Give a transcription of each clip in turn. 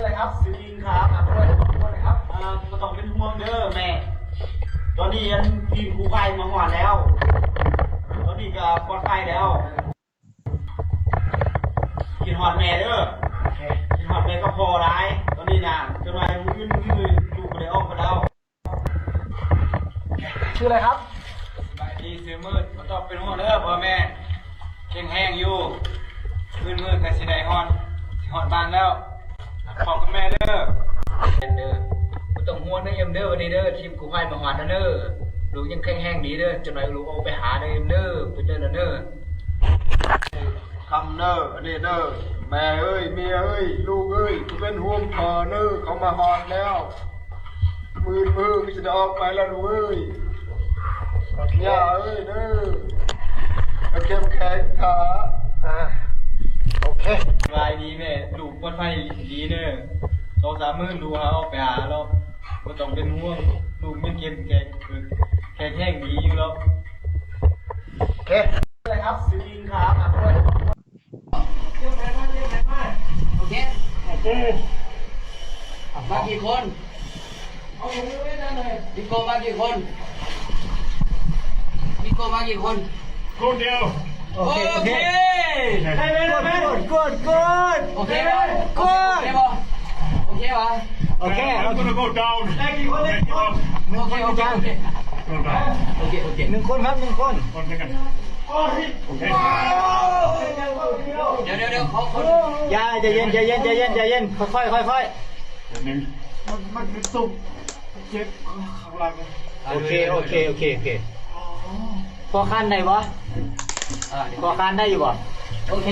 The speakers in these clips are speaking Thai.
อะไรครับสิรินครับด้วยนะครับก็ต้องเป็นห่วงเด้อแม่ตอนนี้ยังทีมกู้ภัยมาหอดแล้วตอนนี้ก็ปลอดภัยแล้วกินหอดแม่เด้อกินหอดแม่ก็พอร้ายตอนนี้นะจนวันยืนอยู่ไปอ้อมไปแล้วชื่ออะไรครับบายดีซื้อมืดก็ต้องเป็นห่วงเด้อพ่อแม่แข็งแห้งอยู่มืดกันสิได้หอดบ้านแล้วขอบคุณแม่เด้อเด้อกูต้องห่วงนะเอ็มเด้อวันนี้เด้อทีมกูภัยมาหอดนะเด้อลูกยังแข็งแห้งดีเด้อจนหน่อยลูกเอาไปหาเด้อเอ็มเด้อไปเด้อเด้อคำเด้ออันนี้เด้อแม่เอ้ยเมียเอ้ยลูกเอ้ยกูเป็นห่วงพ่อเด้อเขามาหอดแล้วมือก็จะออกไปแล้วลูกเอ้ยย่าเอ้ยเด้อเข้มแข็งขาโอเคสบายดีแม่ลูกปลอดภัยดีเด้อ2-3 มื้อดูเอาไปหาแล้วก็ต้องเป็นห่วงลูกมันเข้มแข็งแข็งแรงดีอยู่แล้วโอเคอะไรครับสิรินครับด้วยเรียกมาโอเคมากี่คนเอาลงไว้นั่นเลยนิโก้มากี่คนคนเดียวโอเคได้ไหมกดโอเคไหมกดโอเควะโอเค I'm gonna go down ได้กี่คนเลยโอเค1 คนครับ1 คนคนกันโอเคเดี๋ยวเขาอย่าใจเย็นค่อยมันเป็นตุ่มเจ็บข้างหลังโอเคพอคันได้ปะพอคันได้อยู่ปะโอเค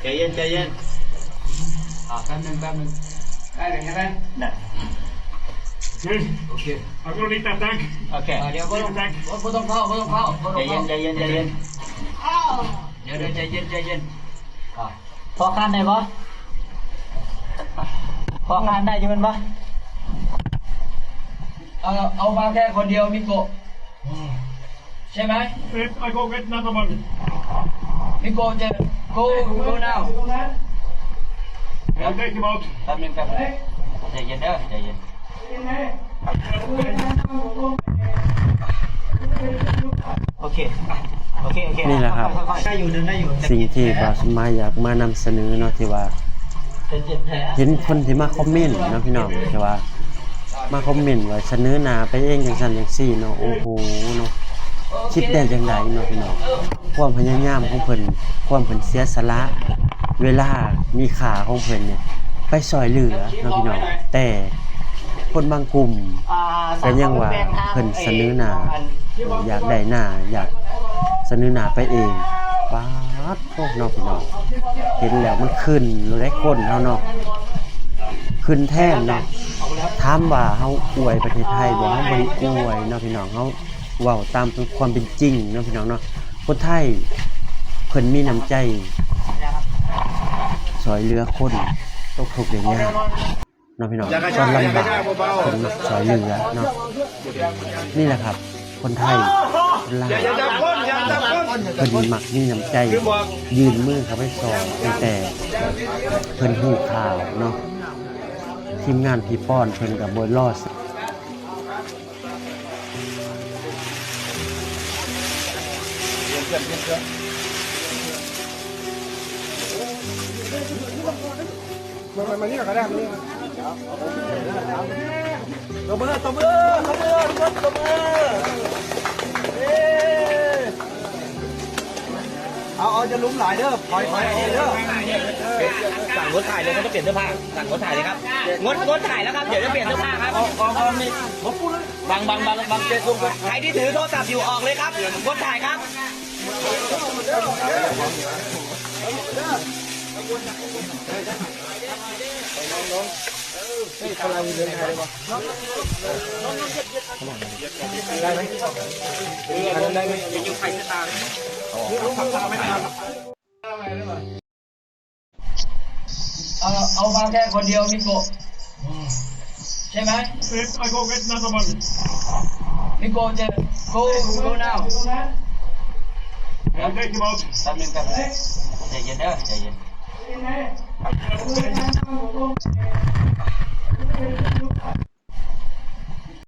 ใจเย็นแป๊บนึงได้เลยใช่ไหมได้โอเคเอาตัวนี้ตัดตั้งโอเคเดี๋ยวก็ต้องเข้าใจเย็นเดี๋ยวใจเย็นพอคันได้ปะพอคันได้อยู่มันปะเอามาแค่คนเดียวมิโกะใช่ไหมI go get another one มิโกะจะ go now I'll take him out แป๊บนึงใจเย็นใจเย็นโอเคนี่แหละครับได้อยู่สิ่งที่บาสมาอยากมานำเสนอเนาะที่ว่าเห็นคนที่มาคอมเมนต์เนาะพี่น้องที่ว่ามาคอมเมนต์ว่าเสนอหน้าไปเองจังซั่นจังซี่เนาะโอ้โหเนาะคิดได้จังไดเนาะพี่น้องความพยายามของเพิ่นความเพิ่นเสียสละเวลามีค่าของเพิ่นเนี่ยไปช่วยเหลือเนาะพี่น้องแต่คนบางกลุ่มก็ยังว่าเพิ่นเสนอหน้าอยากได้หน้าอยากเสนอหน้าไปเองป๊าดโทษเนาะพี่น้องเห็นแล้วมันขึ้นได้คนเฮาเนาะขึ้นแท่นเนาะถามว่าเฮาอวยประเทศไทยบ่เฮาบ่ได้อวยเนาะพี่น้องเฮาเว้าตามความเป็นจริงเนาะพี่น้องเนาะคนไทยเพิ่นมีน้ำใจช่วยเหลือคนตกทุกข์ได้ยากเนาะพี่น้องตอนลำบากเพิ่นช่วยเหลือเนาะนี่แหละครับคนไทยลาวเพิ่นมักมีน้ำใจยืนมือเข้าไปซอยตั้งแต่เพิ่นฮู้ข่าวเนาะทีมงานพี่ป้อนเพิ่นก็บ่รอดมานี่ก็ได้มานี่ตบมือทุกคนตบมือเอาจะลุ้มหลายเด้อคอยเด้อสั่งงดถ่ายเลยเขาจะเปลี่ยนเสื้อผ้าสั่งงดถ่ายเลยครับงดถ่ายแล้วครับเดี๋ยวจะเปลี่ยนเสื้อผ้าครับบางเจสุงใครที่ถือโทรศัพท์อยู่ออกเลยครับงดถ่ายครับเขาเราเดินไทยเลยปะได้ไหมได้ไหมยังอยู่ไทยจะตามเอามาแค่คนเดียวมิโกะใช่ไหมI go get another one มิโกะจะ go now I'll take him out แป๊บนึงใจเย็น